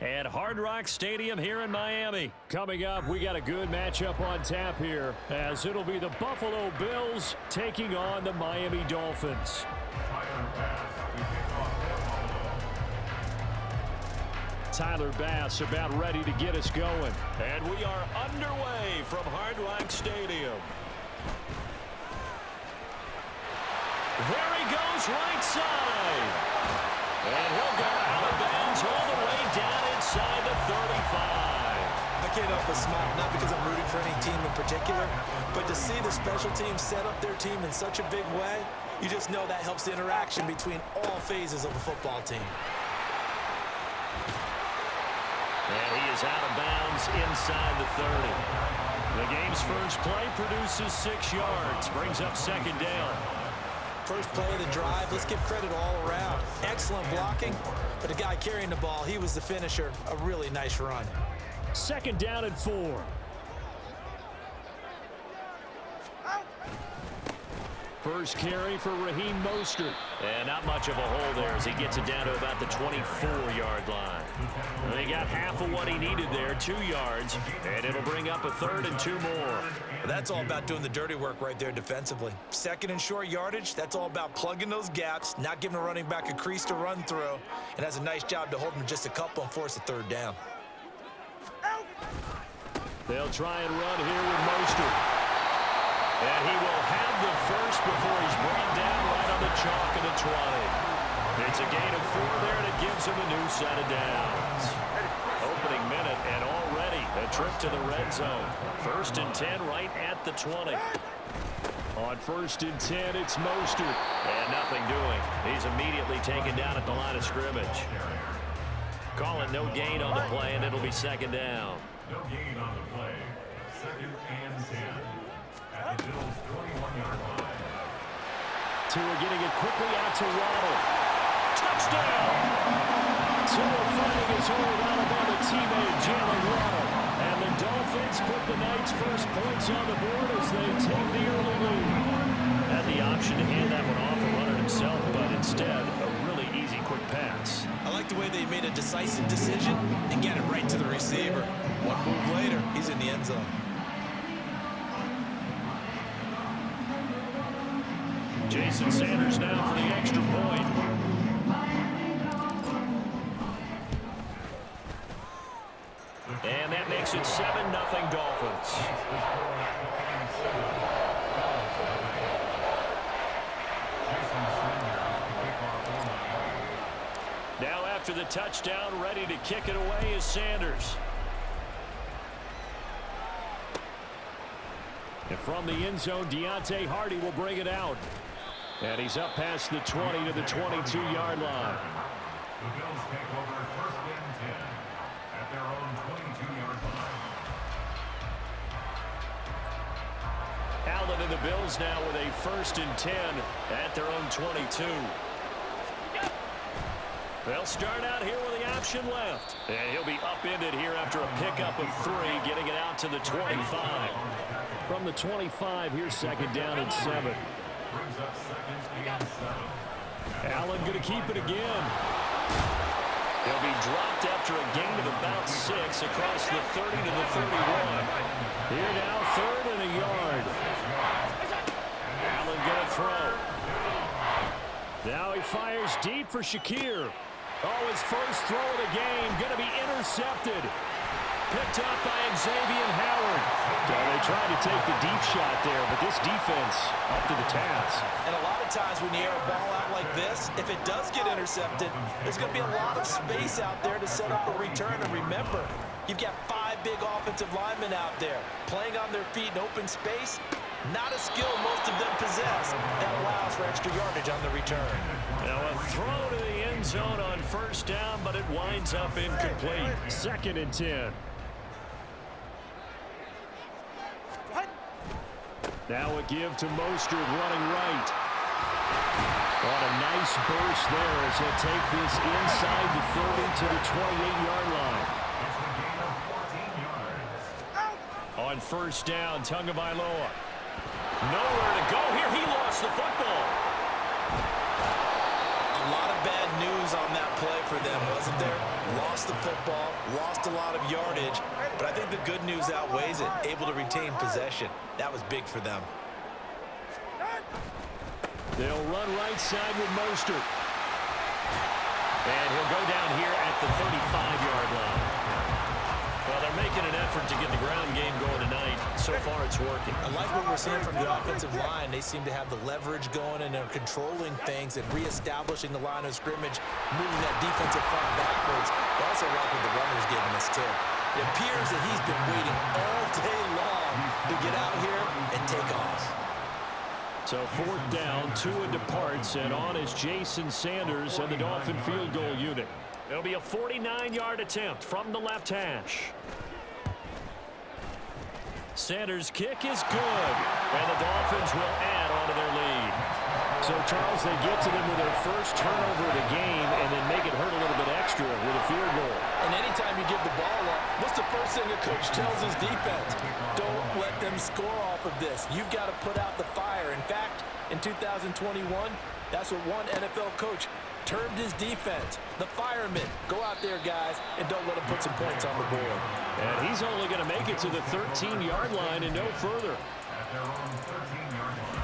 at Hard Rock Stadium here in Miami. Coming up, we got a good matchup on tap here, as it'll be the Buffalo Bills taking on the Miami Dolphins. Tyler Bass about ready to get us going. And we are underway from Hard Rock Stadium. There he goes, right side. And he'll go out of bounds all the way down inside the 35. I can't help but smile, not because I'm rooting for any team in particular, but to see the special teams set up their team in such a big way, you just know that helps the interaction between all phases of a football team. And he is out of bounds inside the 30. The game's first play produces 6 yards, brings up second down. First play of the drive, let's give credit all around. Excellent blocking, but the guy carrying the ball, he was the finisher. A really nice run. Second down and 4. First carry for Raheem Mostert. And not much of a hole there as he gets it down to about the 24-yard line. They got half of what he needed there, 2 yards, and it'll bring up a 3rd and 2 more. That's all about doing the dirty work right there defensively. Second and short yardage, that's all about plugging those gaps, not giving a running back a crease to run through, and has a nice job to hold him just a couple and force a 3rd down. They'll try and run here with Mostert. And he will have the first before he's brought down right on the chalk of the 20. It's a gain of 4 there, and it gives him a new set of downs. Opening minute, and already a trip to the red zone. 1st and 10 right at the 20. On 1st and 10, it's Mostert. And nothing doing. He's immediately taken down at the line of scrimmage. Call it no gain on the play, and it'll be second down. No gain on the play. 2nd and 10. At the Bills' 21-yard line. Tua getting it quickly out to Waddle. Touchdown! Tua finding his hold out above the teammate, Jalen Waddle. And the Dolphins put the night's first points on the board as they take the early lead. Had the option to hand that one off and run it himself, but instead, a really easy quick pass. I like the way they made a decisive decision and get it right to the receiver. One move later, he's in the end zone. Jason Sanders now for the extra point. And that makes it 7-0 Dolphins. Now after the touchdown, ready to kick it away is Sanders. And from the end zone, Deontay Hardy will bring it out. And he's up past the 20 to the 22-yard line. The Bills take over 1st and 10 at their own 22-yard line. Allen and the Bills now with a 1st and 10 at their own 22. They'll start out here with the option left. And he'll be upended here after a pickup of 3, getting it out to the 25. From the 25, here's second down and 7. Brings up 2nd and 7. Allen going to keep it again. He'll be dropped after a gain of about 6 across the 30 to the 31. Here now, 3rd and a yard. Allen going to throw. Now he fires deep for Shakir. Oh, his first throw of the game going to be intercepted. Picked up by Xavier Howard. Well, they tried to take the deep shot there, but this defense up to the task. And a lot of times when you air a ball out like this, if it does get intercepted, there's going to be a lot of space out there to set up a return. And remember, you've got 5 big offensive linemen out there playing on their feet in open space. Not a skill most of them possess. That allows for extra yardage on the return. Now a throw to the end zone on 1st down, but it winds up incomplete. 2nd and 10. Now a give to Mostert running right. What a nice burst there as he'll take this inside the 30 to the 28-yard line. On 1st down, Tagovailoa. Nowhere to go here. He lost the football. A lot of bad news on that play for them, wasn't there? Lost the football, lost a lot of yardage, but I think the good news outweighs it. Able to retain possession. That was big for them. They'll run right side with Mostert. And he'll go down here at the 35-yard line. Well, they're making an effort to get the ground game going tonight. So far, it's working. I like what we're seeing from the offensive line. They seem to have the leverage going, and they're controlling things and reestablishing the line of scrimmage, moving that defensive front backwards. I also like what the runner's giving us, too. It appears that he's been waiting all day long to get out here and take off. So 4th down, Tua departs, and on is Jason Sanders and the Dolphin field goal unit. It'll be a 49-yard attempt from the left hash. Sanders' kick is good, and the Dolphins will add on to their lead. So, Charles, they get to them with their first turnover of the game and then make it hurt a little bit extra with a field goal. And anytime you give the ball up, what's the first thing a coach tells his defense? Don't let them score off of this. You've got to put out the fire. In fact, in 2021, that's what one NFL coach termed his defense. The firemen. Go out there, guys, and don't let them put some points on the board. And he's only going to make it to the 13-yard line and no further. At their own 13-yard line.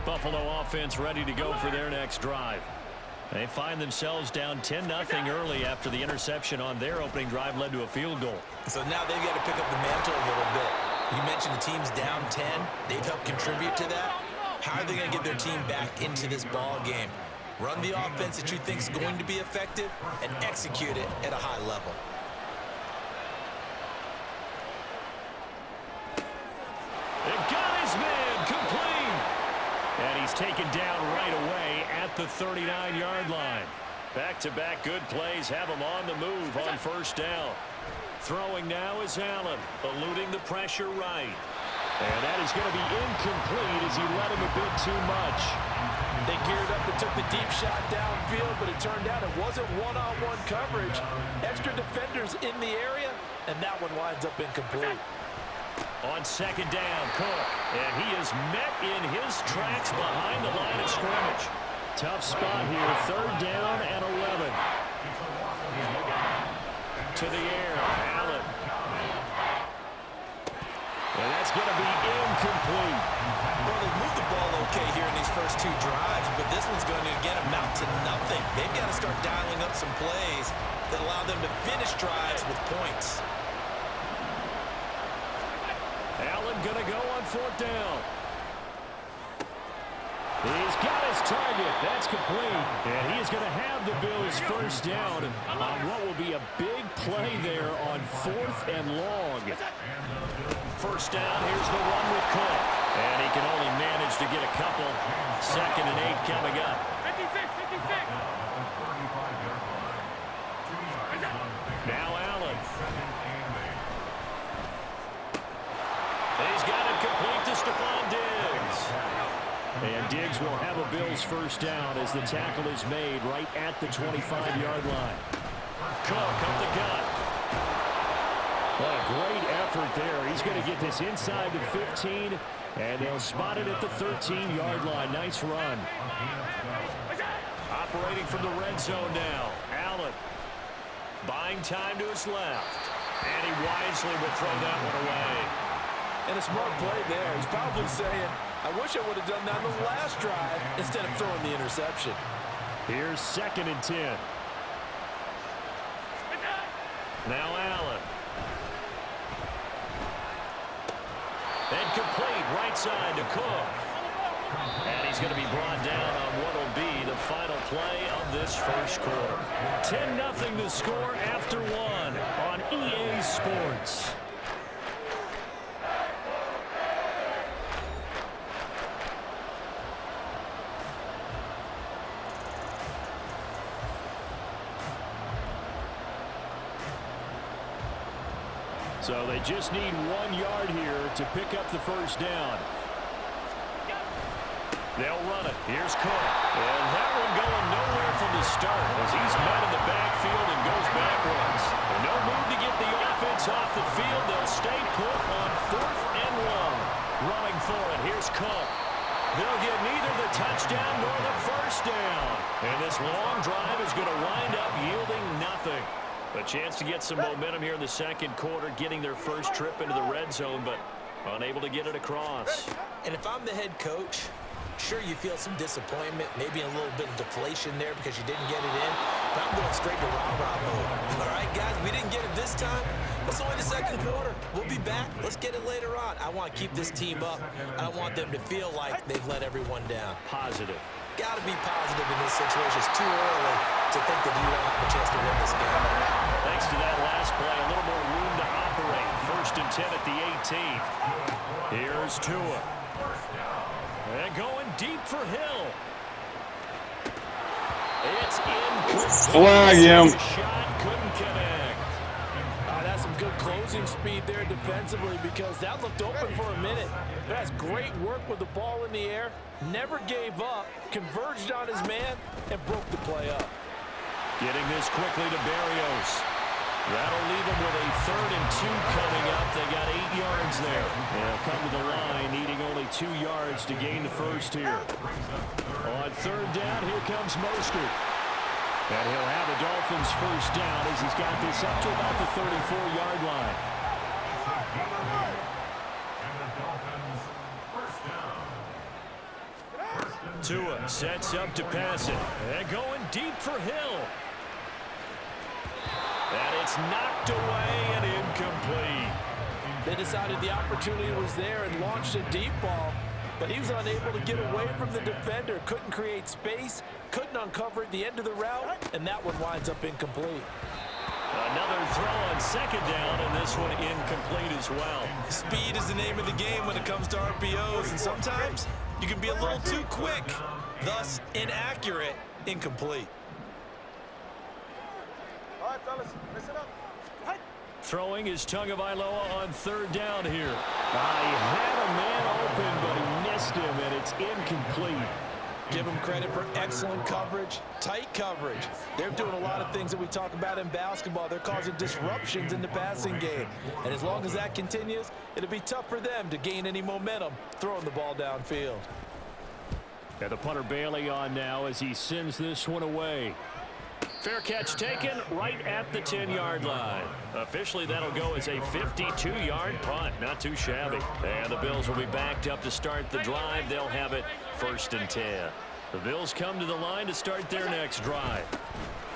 Buffalo offense ready to go for their next drive. They find themselves down 10-0 early after the interception on their opening drive led to a field goal. So now they've got to pick up the mantle a little bit. You mentioned the team's down 10. They've helped contribute to that. How are they going to get their team back into this ball game? Run the offense that you think is going to be effective and execute it at a high level. It got his man complete. And he's taken down right away at the 39-yard line. Back-to-back good plays have him on the move on first down. Throwing now is Allen, eluding the pressure right. And that is going to be incomplete as he let him a bit too much. They geared up and took the deep shot downfield, but it turned out it wasn't one-on-one coverage. Extra defenders in the area, and that one winds up incomplete. On second down, Cook, and he is met in his tracks behind the line of scrimmage. Tough spot here, 3rd down and 11. To the air, Allen. And that's going to be incomplete. Well, they've moved the ball okay here in these first 2 drives, but this one's going to, again, amount to nothing. They've got to start dialing up some plays that allow them to finish drives with points. Allen going to go on 4th down. He's got his target. That's complete. And he is going to have the Bills first down on what will be a big play there on 4th and long. First down, here's the run with Cook. And he can only manage to get a couple. 2nd and 8 coming up. 56. Now Allen. He's got it complete to Stephon Diggs. And Diggs will have a Bills first down as the tackle is made right at the 25-yard line. Cook up the gut. What a great effort there. He's going to get this inside the 15, and they'll spot it at the 13-yard line. Nice run. Operating from the red zone now. Allen buying time to his left. And he wisely will throw that one away. And a smart play there. He's probably saying, I wish I would have done that on the last drive instead of throwing the interception. Here's 2nd and 10. Now Allen. And complete right side to Cook. And he's going to be brought down on what will be the final play of this first quarter. 10-0 the score after 1 on EA Sports. So they just need 1 yard here to pick up the first down. They'll run it. Here's Cook. And that one going nowhere from the start as he's met in the backfield and goes backwards. And no move to get the offense off the field. They'll stay put on 4th and 1. Running for it. Here's Cook. They'll get neither the touchdown nor the first down. And this long drive is going to wind up yielding nothing. A chance to get some momentum here in the second quarter, getting their first trip into the red zone, but unable to get it across. And if I'm the head coach, sure, you feel some disappointment, maybe a little bit of deflation there because you didn't get it in, but I'm going straight to rah-rah mode. All right, guys, we didn't get it this time. It's only the second quarter. We'll be back. Let's get it later on. I want to keep this team up. I don't want them to feel like they've let everyone down. Positive. Got to be positive in this situation. It's too early to think that you don't have a chance to win this game. Thanks to that last play, a little more room to operate. 1st and 10 at the 18. Here's Tua. And going deep for Hill. It's in. Flag him. Shot couldn't connect. That's some good closing speed there defensively because that looked open for a minute. That's great work with the ball in the air. Never gave up, converged on his man, and broke the play up. Getting this quickly to Berrios. That'll leave them with a 3rd and 2 coming up. They got 8 yards there. They'll come to the line, needing only 2 yards to gain the first here. On 3rd down, here comes Mostert. And he'll have the Dolphins first down as he's got this up to about the 34-yard line. Tua sets up to pass it. And going deep for Hill. And it's knocked away and incomplete. They decided the opportunity was there and launched a deep ball, but he was unable to get away from the defender. Couldn't create space, couldn't uncover at the end of the route, and that one winds up incomplete. Another throw on 2nd down, and this one incomplete as well. Speed is the name of the game when it comes to RPOs, and sometimes you can be a little too quick, thus inaccurate, incomplete. All right, fellas, listen up. Throwing is Tagovailoa on 3rd down here. He had a man open, but he missed him, and it's incomplete. Give them credit for excellent coverage, tight coverage. They're doing a lot of things that we talk about in basketball. They're causing disruptions in the passing game. And as long as that continues, it'll be tough for them to gain any momentum throwing the ball downfield. And the punter Bailey on now as he sends this one away. Fair catch taken right at the 10-yard line. Officially, that'll go as a 52-yard punt. Not too shabby. And the Bills will be backed up to start the drive. They'll have it 1st and 10. The Bills come to the line to start their next drive.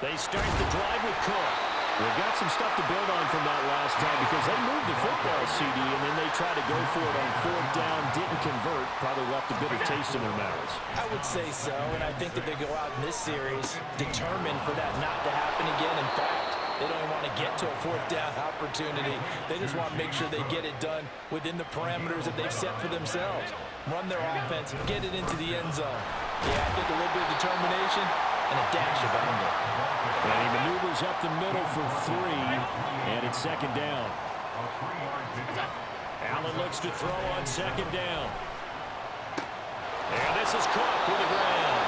They start the drive with Cook. They've got some stuff to build on from that last time because they moved the football, CD, and then they tried to go for it on 4th down, didn't convert, probably left a bitter taste in their mouths. I would say so, and I think that they go out in this series determined for that not to happen again. In fact, they don't even want to get to a 4th down opportunity. They just want to make sure they get it done within the parameters that they've set for themselves. Run their offense, get it into the end zone. Yeah, I think a little bit of determination and a dash of anger. And he maneuvers up the middle for 3, and it's 2nd down. Allen looks to throw on 2nd down. And this is Cook with the ground.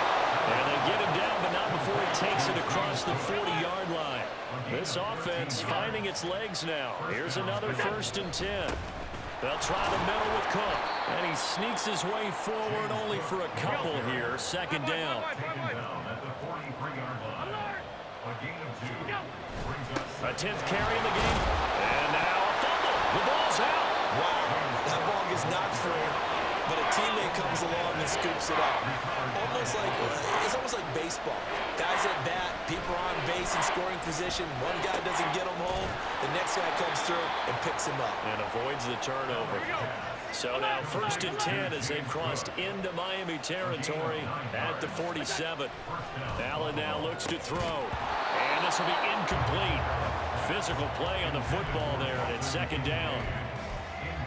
And they get him down, but not before he takes it across the 40-yard line. This offense finding its legs now. Here's another 1st and 10. They'll try the middle with Cook. And he sneaks his way forward only for a couple here. 2nd down. A 10th carry in the game. And now a fumble. The ball's out. Wow, that ball gets knocked through, but a teammate comes along and scoops it up. It's almost like baseball. Guys at bat, people are on base in scoring position. One guy doesn't get him home. The next guy comes through and picks him up. And avoids the turnover. So now 1st and 10 as they've crossed into Miami territory at the 47. Allen now looks to throw. And this will be incomplete. Physical play on the football there, and it's 2nd down.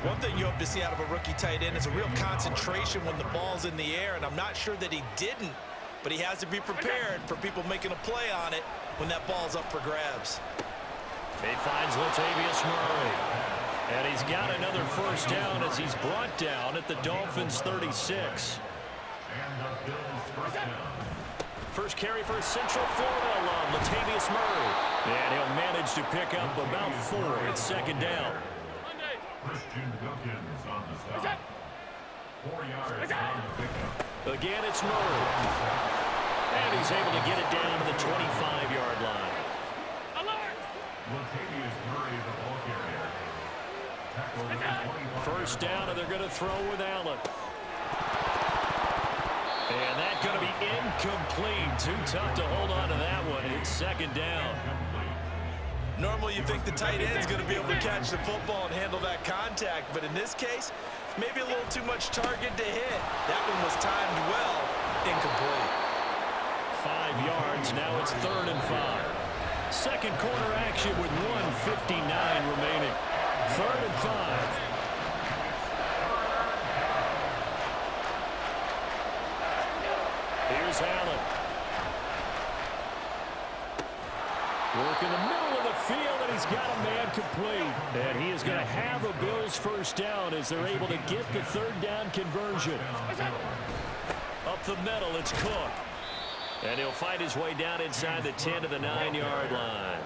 One thing you hope to see out of a rookie tight end is a real concentration when the ball's in the air, and I'm not sure that he didn't, but he has to be prepared for people making a play on it when that ball's up for grabs. He finds Latavius Murray. And he's got another first down as he's brought down at the Dolphins' 36. And the Bills first down. First carry for Central Florida alum, Latavius Murray. And he'll manage to pick up about 4 at second down. Christian Wilkins on the stop. 4 yards on the pickup. Again, it's Murray. And he's able to get it down to the 25-yard line. Latavius Murray, the ball carrier. Tackled at the 25. First down, and they're going to throw with Allen. And that's going to be incomplete. Too tough to hold on to that one. It's second down. Normally you think the tight end's going to be able to catch the football and handle that contact, but in this case, maybe a little too much target to hit. That one was timed well. Incomplete. 5 yards. Now it's 3rd and 5. Second quarter action with 1:59 remaining. 3rd and 5. Here's Allen. Work in the middle of the field, and he's got a man complete. And he is going to have a Bills first down as they're able to get the 3rd down conversion. Up the middle, it's Cook. And he'll fight his way down inside the 10 to the 9-yard line.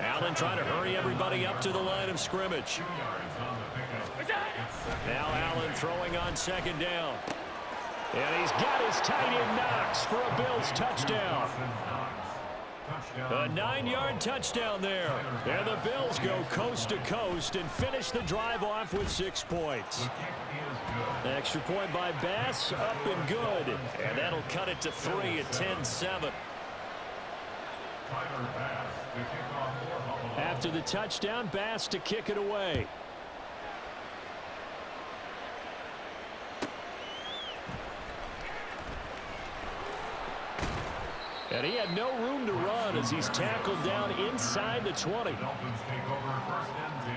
Allen trying to hurry everybody up to the line of scrimmage. Now Allen throwing on second down. And he's got his tight end Knox for a Bills touchdown. A 9-yard touchdown there. And the Bills go coast to coast and finish the drive off with 6 points. Extra point by Bass, up and good. And that'll cut it to 3 at 10-7. After the touchdown, Bass to kick it away. And he had no room to run as he's tackled down inside the 20. Dolphins take over 1st and 10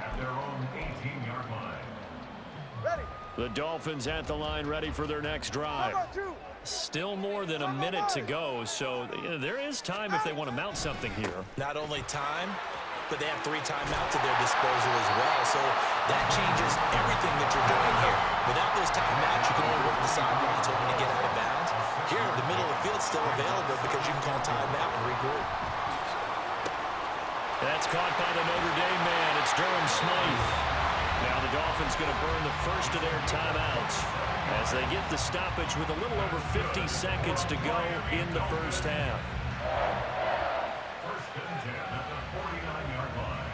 at their own 18-yard line. Ready. The Dolphins at the line ready for their next drive. Still more than a minute to go, so there is time if they want to mount something here. Not only time, but they have 3 timeouts at their disposal as well. So that changes everything that you're doing here. Without those timeouts, you can only work the sidelines hoping to get out of bounds. Here, the middle of the field's still available because you can call timeout and regroup. That's caught by the Notre Dame man. It's Durham Smythe. Now the Dolphins going to burn the first of their timeouts as they get the stoppage with a little over 50 seconds to go in the first half. 1st and 10 at the 49-yard line.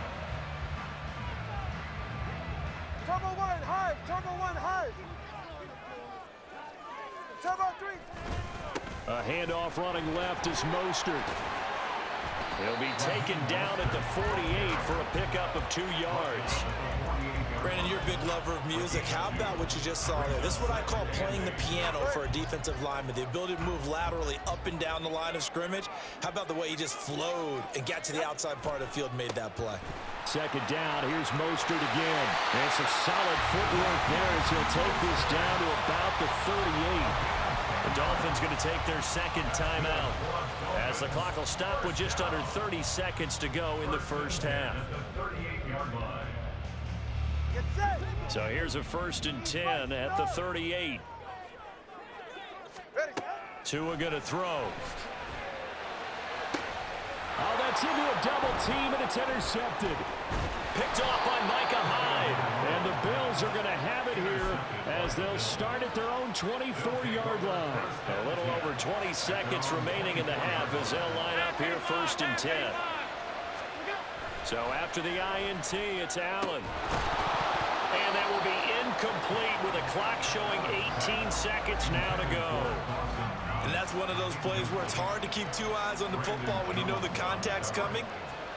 Turbo 1, high. Turbo 1, high. Turbo 3. A handoff running left is Mostert. He'll be taken down at the 48 for a pickup of 2 yards. Brandon, you're a big lover of music. How about what you just saw there? This is what I call playing the piano for a defensive lineman. The ability to move laterally up and down the line of scrimmage. How about the way he just flowed and got to the outside part of the field and made that play? Second down, here's Mostert again. And some solid footwork there as he'll take this down to about the 38. The Dolphins going to take their second timeout as the clock will stop with just under 30 seconds to go in the first half. So here's a 1st and 10 at the 38. Tua going to throw. Oh, that's into a double team, and it's intercepted. Picked off by Micah Hyde. And the Bills are going to have it here as they'll start at their own 24-yard line. A little over 20 seconds remaining in the half as they'll line up here 1st and 10. So after the INT, it's Allen. And that will be incomplete with a clock showing 18 seconds now to go. And that's one of those plays where it's hard to keep 2 eyes on the football when you know the contact's coming,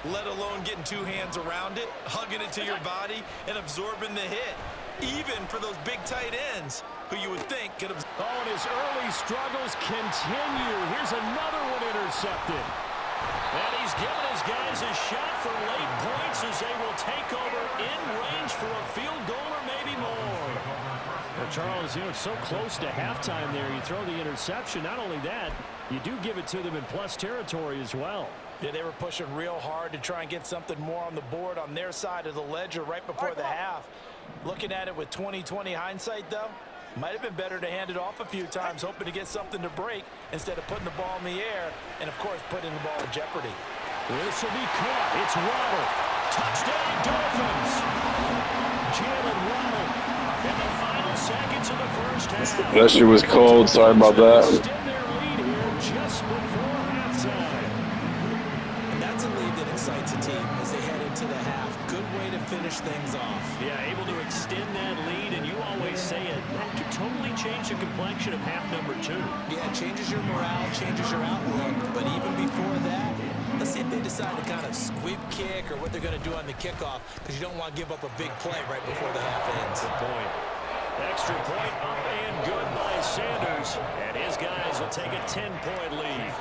let alone getting 2 hands around it, hugging it to your body, and absorbing the hit. Even for those big tight ends who you would think could have... Oh, and his early struggles continue. Here's another one intercepted. And he's given his guys a shot for late points as they will take over in range for a field goal or maybe more. Well, Charles, it's so close to halftime there. You throw the interception. Not only that, you do give it to them in plus territory as well. Yeah, they were pushing real hard to try and get something more on the board on their side of the ledger right before the half. Looking at it with 20/20 hindsight, though, might have been better to hand it off a few times, hoping to get something to break instead of putting the ball in the air and, of course, putting the ball in jeopardy. This will be caught. It's Waddle. Touchdown, Dolphins. Jalen Waddle in the final seconds of the first half. That shit was cold. Sorry about that. Extend their lead here just before halftime. And that's a lead that excites a team as they head into the half. Good way to finish things off. Yeah, able to extend that lead, and you always say it, that could totally change the complexion of half number 2. Yeah, it changes your morale, changes your outlook. But even before that, let's see if they decide to kind of squib kick or what they're going to do on the kickoff, because you don't want to give up a big play right before the half ends. Good point. Extra point up and good by Sanders. And his guys will take a 10-point lead.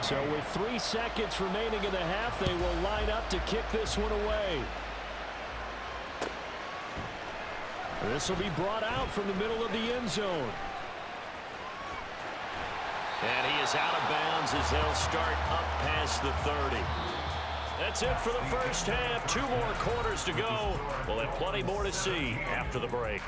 So with 3 seconds remaining in the half, they will line up to kick this one away. This will be brought out from the middle of the end zone. And he is out of bounds as they'll start up past the 30. That's it for the first half. 2 more quarters to go. We'll have plenty more to see after the break.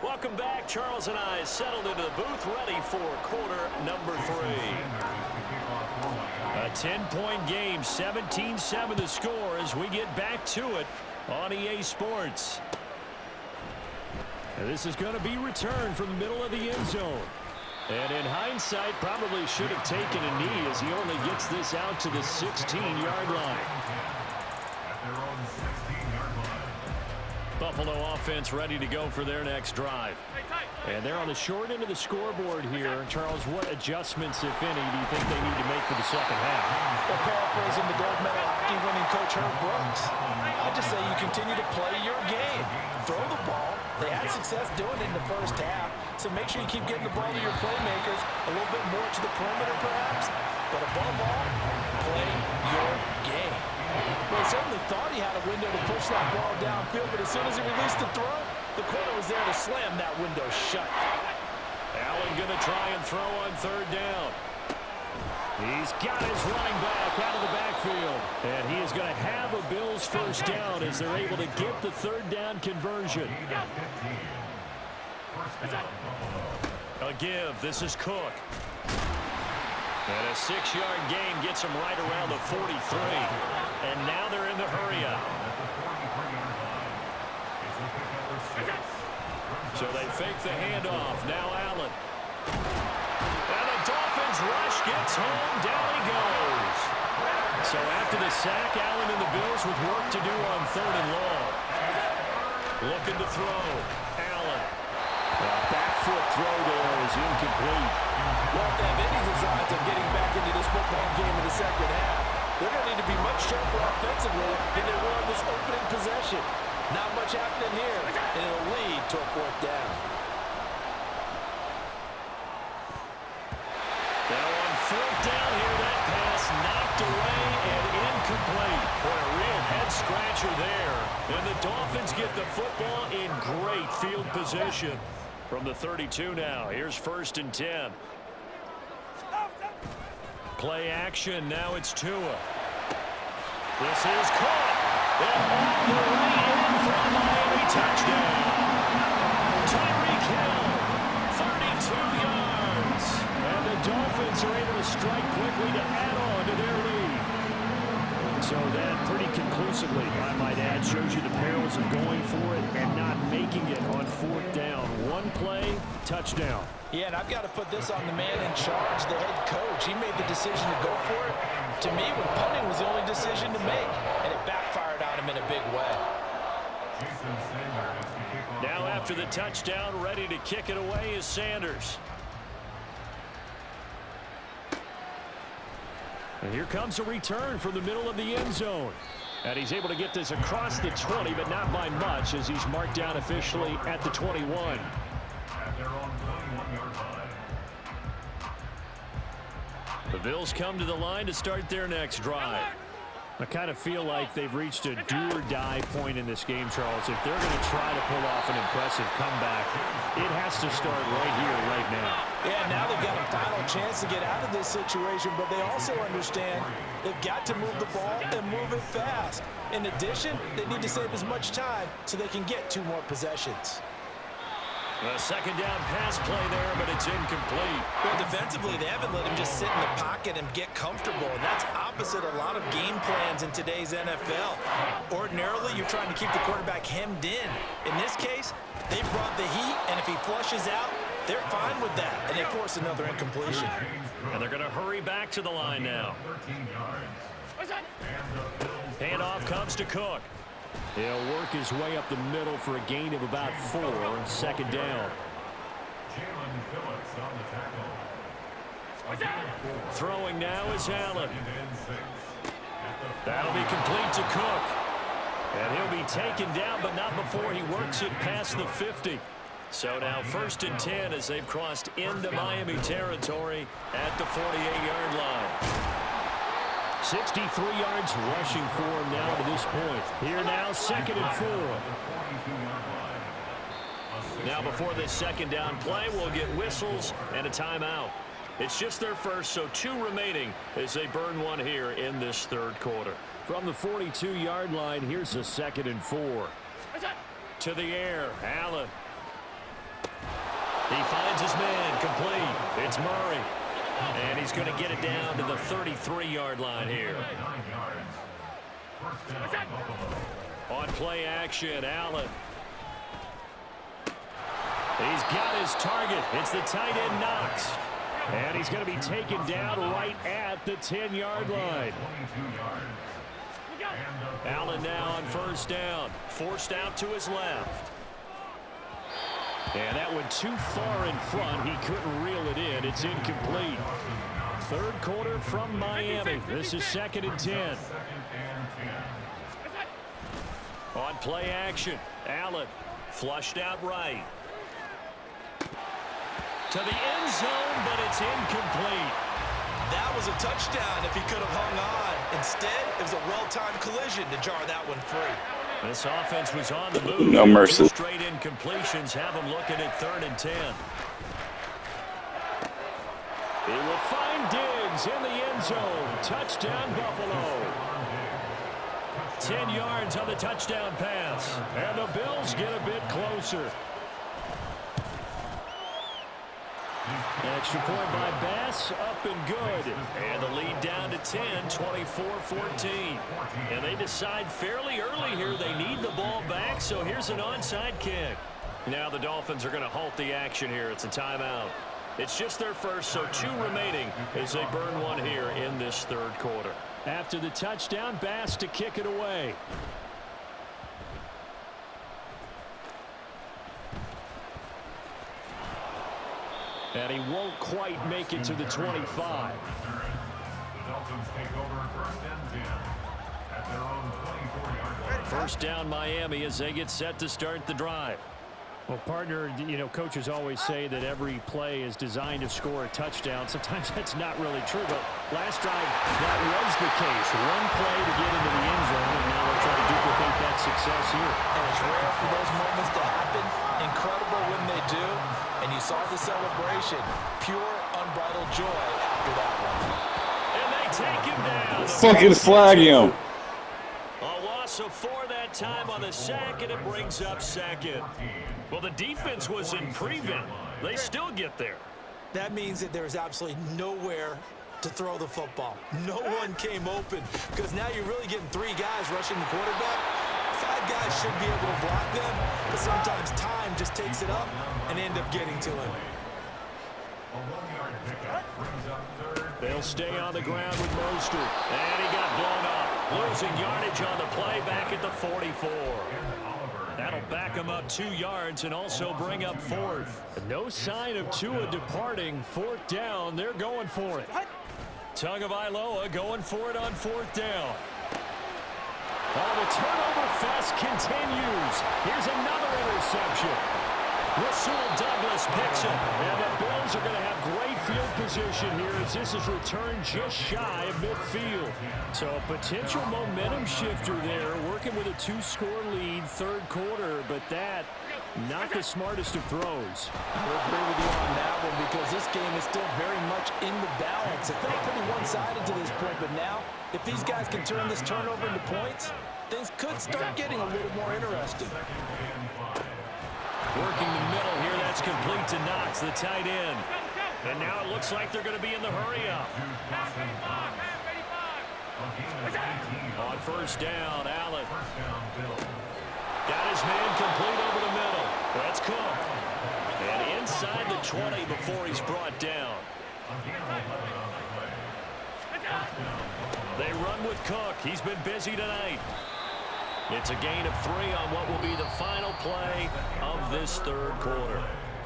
Welcome back. Charles and I settled into the booth, ready for quarter number 3. A 10-point game, 17-7 the score as we get back to it on EA Sports. And this is going to be returned from the middle of the end zone. And in hindsight, probably should have taken a knee as he only gets this out to the 16-yard line. Buffalo offense ready to go for their next drive. And they're on the short end of the scoreboard here. Charles, what adjustments, if any, do you think they need to make for the second half? Well, paraphrasing the gold medal hockey winning coach Herb Brooks, I'd just say you continue to play your game. Throw the ball. They had success doing it in the first half, so make sure you keep getting the ball to your playmakers, a little bit more to the perimeter perhaps, but above all, play your game. Well, he certainly thought he had a window to push that ball downfield, but as soon as he released the throw, the corner was there to slam that window shut. Allen going to try and throw on 3rd down. He's got his running back out of the backfield. And he is going to have a Bills first down as they're able to get the 3rd down conversion. A give. This is Cook. And a 6-yard gain gets him right around the 43. And now they're in the hurry-up. So they fake the handoff. Now Allen. And the Dolphins rush gets home. Down he goes. So after the sack, Allen and the Bills with work to do on 3rd and long. Looking to throw. Allen. The back foot throw there is incomplete. Well, if they have any designs of getting back into this football game in the second half, they're going to need to be much sharper offensively than they were on this opening possession. Not much happening here, and it'll lead to a 4th down. Now on 4th down here, that pass knocked away and incomplete. Boy, a real head-scratcher there. And the Dolphins get the football in great field position. From the 32 now, here's 1st and 10. Play action, now it's Tua. This is caught. And all the way in for a Miami touchdown. Tyreek Hill, 32 yards. And the Dolphins are able to strike quickly to add on to their lead. So that pretty conclusively, I might add, shows you the perils of going for it and not making it on 4th down. One play, touchdown. Yeah, and I've got to put this on the man in charge, the head coach. He made the decision to go for it. To me, when punting was the only decision to make, and it backfired on him in a big way. Now after the touchdown, ready to kick it away is Sanders. And here comes a return from the middle of the end zone. And he's able to get this across the 20, but not by much, as he's marked down officially at the 21. The Bills come to the line to start their next drive. I kind of feel like they've reached a do-or-die point in this game, Charles. If they're going to try to pull off an impressive comeback, it has to start right here, right now. Yeah, now they've got a final chance to get out of this situation, but they also understand they've got to move the ball and move it fast. In addition, they need to save as much time so they can get 2 more possessions. A second down pass play there, but it's incomplete. Well, defensively, they haven't let him just sit in the pocket and get comfortable, and that's opposite a lot of game plans in today's NFL. Ordinarily, you're trying to keep the quarterback hemmed in. In this case, they brought the heat, and if he flushes out, they're fine with that, and they force another incompletion. And they're going to hurry back to the line now. Handoff comes to Cook. He'll work his way up the middle for a gain of about 4, second down. Throwing now is Allen. That'll be complete to Cook. And he'll be taken down, but not before he works it past the 50. So now 1st and 10 as they've crossed into Miami territory at the 48-yard line. 63 yards rushing for him now to this point. Here now, 2nd and 4. Now before this second down play, we'll get whistles and a timeout. It's just their first, so 2 remaining as they burn one here in this 3rd quarter. From the 42-yard line, here's a 2nd and 4. To the air, Allen. He finds his man, complete. It's Murray. And he's going to get it down to the 33-yard line here. On play action, Allen. He's got his target. It's the tight end Knox. And he's going to be taken down right at the 10-yard line. Allen now on 1st down. Forced out to his left. And that went too far in front. He couldn't reel it in. It's incomplete. 3rd quarter from Miami. This is 2nd and 10. On play action, Allen flushed out right. To the end zone, but it's incomplete. That was a touchdown if he could have hung on. Instead, it was a well-timed collision to jar that one free. This offense was on the move. No mercy. 2 straight incompletions have them looking at 3rd and 10. He will find Diggs in the end zone. Touchdown, Buffalo. 10 yards on the touchdown pass. And the Bills get a bit closer. Extra point by Bass, up and good. And the lead down to 10, 24-14. And they decide fairly early here they need the ball back, so here's an onside kick. Now the Dolphins are going to halt the action here. It's a timeout. It's just their first, so 2 remaining as they burn one here in this 3rd quarter. After the touchdown, Bass to kick it away. And he won't quite make it to the 25. The Dolphins take over 1st and 10 at their own 24-yard line. First down Miami as they get set to start the drive. Well, partner, you know, coaches always say that every play is designed to score a touchdown. Sometimes that's not really true, but last drive, that was the case. 1 play to get into the end zone, and now they'll try to duplicate that success here. And it's rare for those moments to happen. Incredible when they do. And you saw the celebration. Pure, unbridled joy after that one. And they take him down. Fucking flag him. A loss of 4 that time on the sack, and it brings up 2nd. Well, the defense was in prevent. They still get there. That means that there's absolutely nowhere to throw the football. No one came open because now you're really getting 3 guys rushing the quarterback. 5 guys should be able to block them, but sometimes time just takes it up and end up getting to him. They'll stay on the ground with Mostert. And he got blown up. Losing yardage on the play back at the 44. That'll back him up 2 yards and also bring up 4th. No sign of Tua departing. 4th down, they're going for it. Tagovailoa going for it on 4th down. Oh, the turnover fest continues. Here's another interception. Rasul Douglas picks it. And the Bills are going to have great field position here as this is returned just shy of midfield. So a potential momentum shifter there, working with a 2-score lead, third quarter, but that not the smartest of throws. I'll agree with you on that one because this game is still very much in the balance. It felt pretty one-sided to this point, but now if these guys can turn this turnover into points, things could start getting a little more interesting. Working the middle here, that's complete to Knox, the tight end. And now it looks like they're going to be in the hurry-up. On first down, Allen. Got his man complete over the middle. That's Cook. And inside the 20 before he's brought down. They run with Cook. He's been busy tonight. It's a gain of 3 on what will be the final play of this third quarter.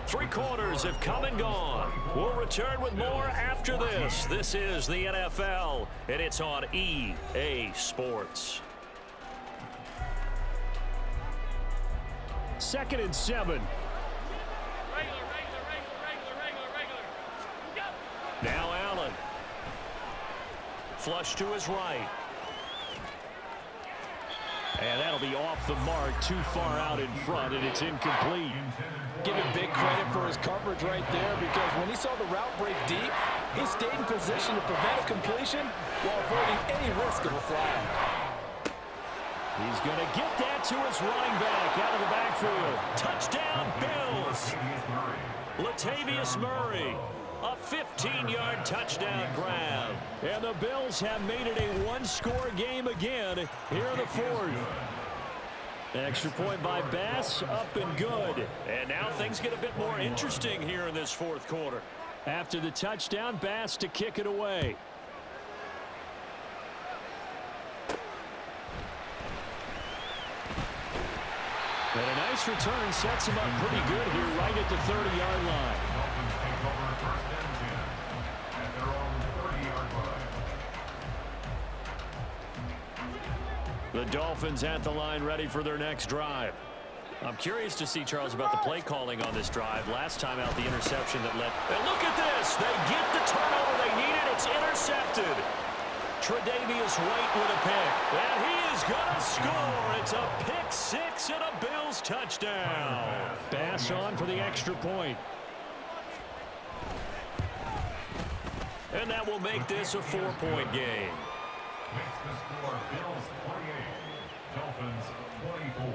3 quarters have come and gone. We'll return with more after this. This is the NFL, and it's on EA Sports. 2nd and 7. Now Allen. Flush to his right. And that'll be off the mark, too far out in front, and it's incomplete. Give him big credit for his coverage right there because when he saw the route break deep, he stayed in position to prevent a completion while avoiding any risk of a flag. He's going to get that to his running back out of the backfield. Touchdown, Bills. Latavius Murray. A 15-yard touchdown grab. And the Bills have made it a 1-score game again here in the 4th. Extra point by Bass, up and good. And now things get a bit more interesting here in this 4th quarter. After the touchdown, Bass to kick it away. And a nice return sets him up pretty good here right at the 30-yard line. The Dolphins at the line ready for their next drive. I'm curious to see, Charles, about the play calling on this drive. Last time out, the interception that led. And look at this. They get the turnover they needed. It's intercepted. Tre'Davious White with a pick. And he is going to score. It's a pick 6 and a Bills touchdown. Bass on for the extra point. And that will make this a 4-point game. Makes the score Bills 28, Dolphins 24.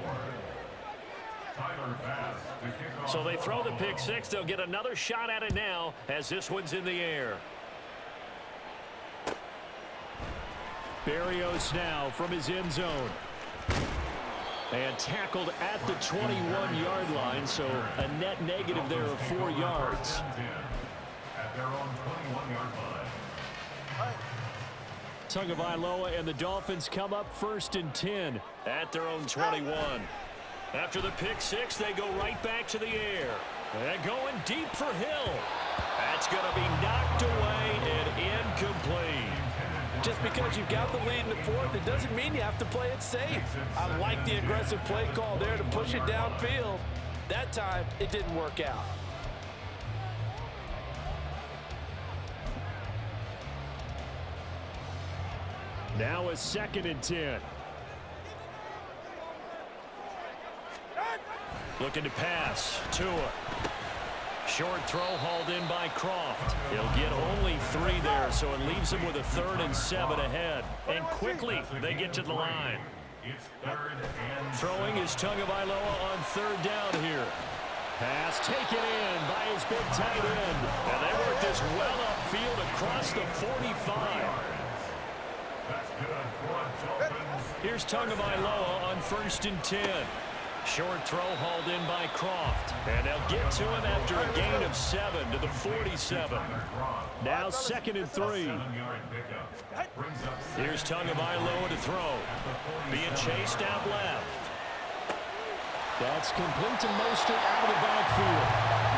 Tyler Bass to kick off. So they throw the pick 6. They'll get another shot at it now as this one's in the air. Berrios now from his end zone. And tackled at the 21-yard line, so a net negative there of 4 yards. At their own 21-yard line. Tagovailoa and the Dolphins come up 1st and 10. At their own 21. After the pick 6, they go right back to the air. And going deep for Hill. That's going to be knocked away and incomplete. Just because you've got the lead in the 4th, it doesn't mean you have to play it safe. I like the aggressive play call there to push it downfield. That time, it didn't work out. Now a 2nd and 10. Looking to pass. Tua. Short throw hauled in by Croft. He'll get only 3 there, so it leaves him with a 3rd and 7 ahead. And quickly, they get to the line. It's 3rd and Throwing is Tagovailoa on 3rd down here. Pass taken in by his big tight end. And they work this well upfield across the 45. that's good for Dolphins. Here's Tagovailoa on 1st and 10. Short throw hauled in by Croft. And they'll get to him after a gain of 7 to the 47. Now 2nd and 3. 7-yard pickup. Brings up Here's Tagovailoa to throw. Being chased out left. That's complete to Mostert out of the backfield.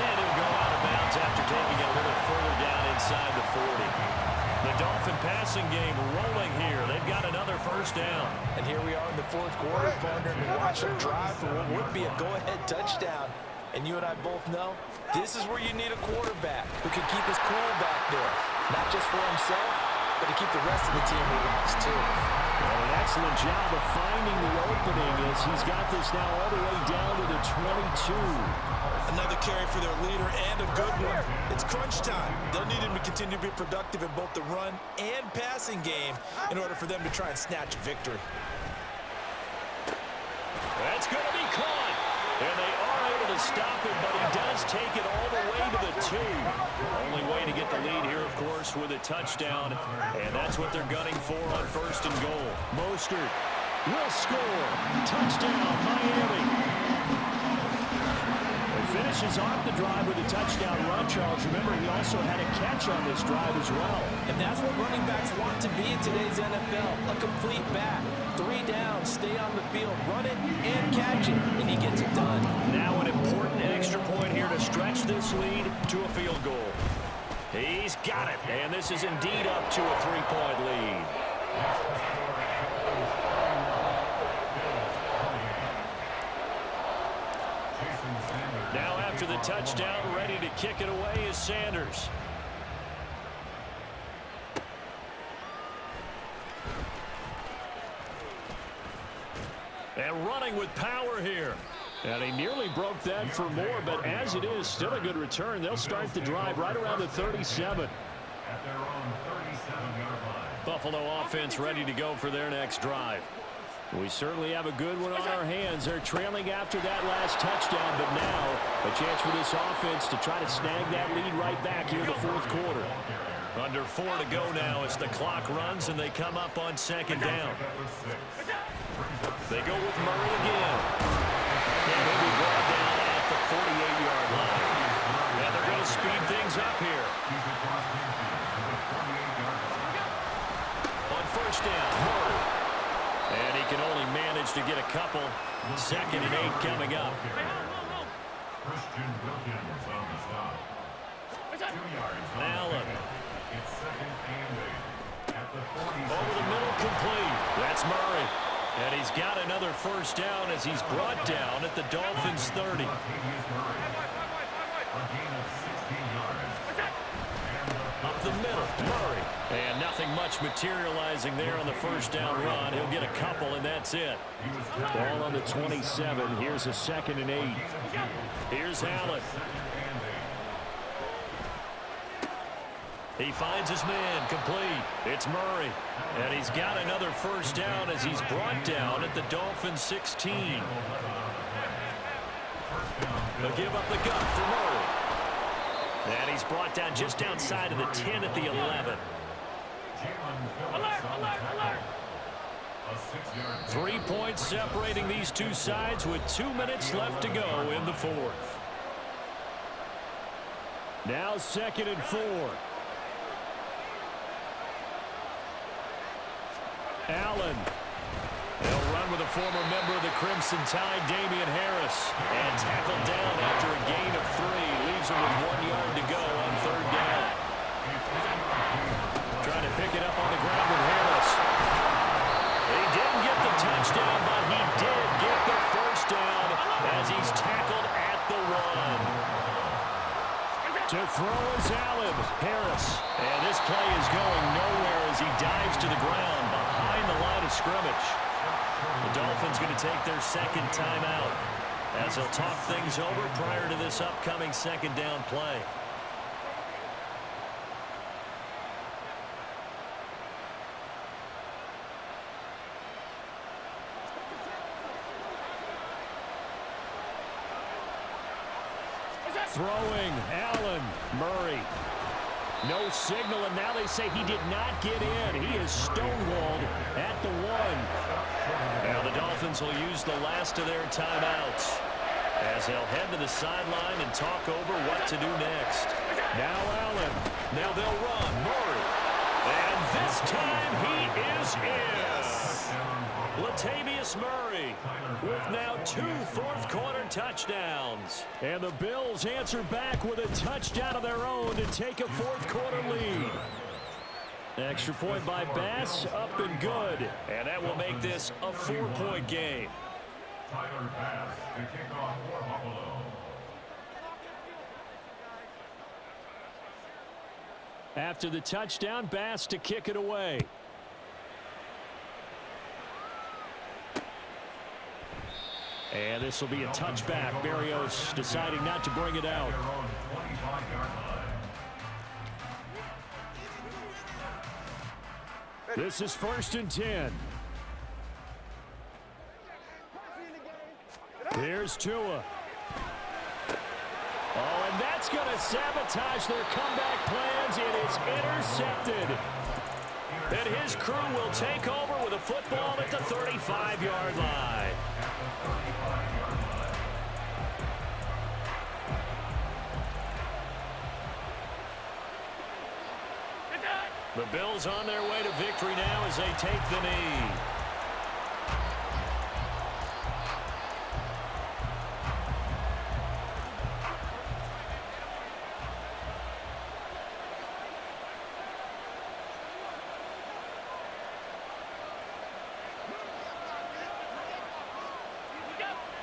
And he'll go out of bounds after taking it a little further down inside the 40. The Dolphin passing game rolling here. They've got another 1st down. And here we are in the 4th quarter, partner, and we watch them drive for what would be a go-ahead touchdown. And you and I both know this is where you need a quarterback who can keep his cool back there. Not just for himself, but to keep the rest of the team relaxed too. Well, an excellent job of finding the opening as he's got this now all the way down to the 22. Another carry for their leader and a good one. It's crunch time. They'll need him to continue to be productive in both the run and passing game in order for them to try and snatch a victory. That's going to be caught. And they are able to stop him, but he does take it all the way to the 2. Only way to get the lead here, of course, with a touchdown. And that's what they're gunning for on 1st and goal. Mostert will score. Touchdown, Miami. Finishes off the drive with a touchdown run, Charles. Remember, he also had a catch on this drive as well. And that's what running backs want to be in today's NFL. A complete back. 3 down, stay on the field, run it and catch it, and he gets it done. Now an important extra point here to stretch this lead to a field goal. He's got it, and this is indeed up to a 3-point lead. Now after the touchdown, ready to kick it away is Sanders. And running with power here. And he nearly broke that for more, but as it is, still a good return. They'll start the drive right around the 37. At their own 37-yard line. Buffalo offense ready to go for their next drive. We certainly have a good one on our hands. They're trailing after that last touchdown, but now a chance for this offense to try to snag that lead right back here in the 4th quarter. Under 4 to go now as the clock runs and they come up on 2nd down. They go with Murray again. And he'll be brought down at the 48-yard line. And they're going to speed things up here. On 1st down, Murray. And he can only manage to get a couple. 2nd and 8 coming up. Christian Wilkins on the stop. 2 yards. Allen. It's 2nd and 8. At the 40. Over the middle, complete. That's Murray. And he's got another 1st down as he's brought down at the Dolphins' 30. Up the middle, Murray. And nothing much materializing there on the 1st down run. He'll get a couple, and that's it. Ball on the 27. Here's a 2nd and 8. Here's Allen. He finds his man, complete. It's Murray. And he's got another 1st down as he's brought down at the Dolphins' 16. They'll give up the gut for Murray. And he's brought down just outside of the 10 at the 11. 3 points separating these two sides with 2 minutes left to go in the 4th. Now 2nd and 4. Allen. They'll run with a former member of the Crimson Tide, Damian Harris. And tackled down after a gain of 3. Leaves him with 1 yard to go on 3rd down. Trying to pick it up on the ground with Harris. He didn't get the touchdown, but he did get the 1st down as he's tackled at the 1. To throw is Allen. Harris. And this play is going nowhere as he dives to the ground behind the line of scrimmage. The Dolphins going to take their 2nd timeout as they'll talk things over prior to this upcoming 2nd down play. Throwing, Allen, Murray. No signal, and now they say he did not get in. He is stonewalled at the 1. Now the Dolphins will use the last of their timeouts as they'll head to the sideline and talk over what to do next. Now Allen. Now they'll run. Murray. And this time he is in. Latavius Murray with now 2 fourth-quarter touchdowns. And the Bills answer back with a touchdown of their own to take a fourth-quarter lead. Extra point by Bass, up and good. And that will make this a 4-point game. Tyler Bass to kick off for Buffalo. After the touchdown, Bass to kick it away. And this will be a touchback. Berrios deciding not to bring it out. This is 1st and 10. Here's Tua. Oh, and that's going to sabotage their comeback plans. It is intercepted. And his crew will take over with a football at the 35-yard line. The Bills on their way to victory now as they take the knee.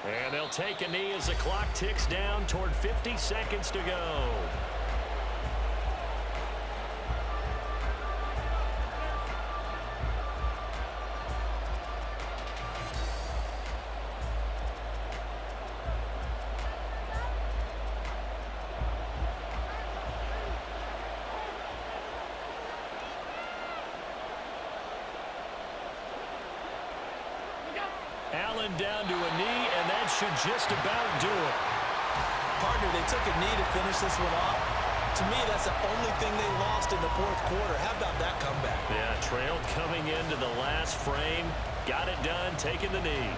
And they'll take a knee as the clock ticks down toward 50 seconds to go. Allen down to a knee, and that should just about do it. Partner, they took a knee to finish this one off. To me, that's the only thing they lost in the 4th quarter. How about that comeback? Yeah, trailed coming into the last frame. Got it done, taking the knee.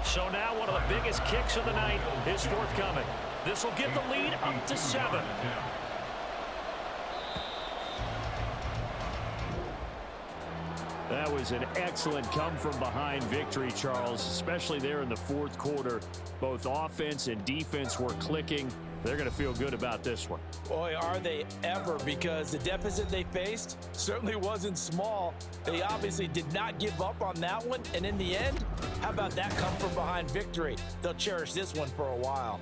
So now one of the biggest kicks of the night is forthcoming. This will get the lead up to 7. That was an excellent come-from-behind victory, Charles, especially there in the 4th quarter. Both offense and defense were clicking. They're going to feel good about this one. Boy, are they ever, because the deficit they faced certainly wasn't small. They obviously did not give up on that one, and in the end, how about that come-from-behind victory? They'll cherish this one for a while.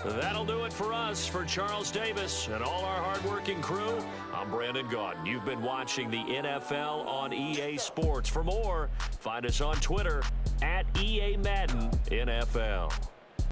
That'll do it for us. For Charles Davis and all our hardworking crew, I'm Brandon Gaudin. You've been watching the NFL on EA Sports. For more, find us on Twitter @EA Madden NFL.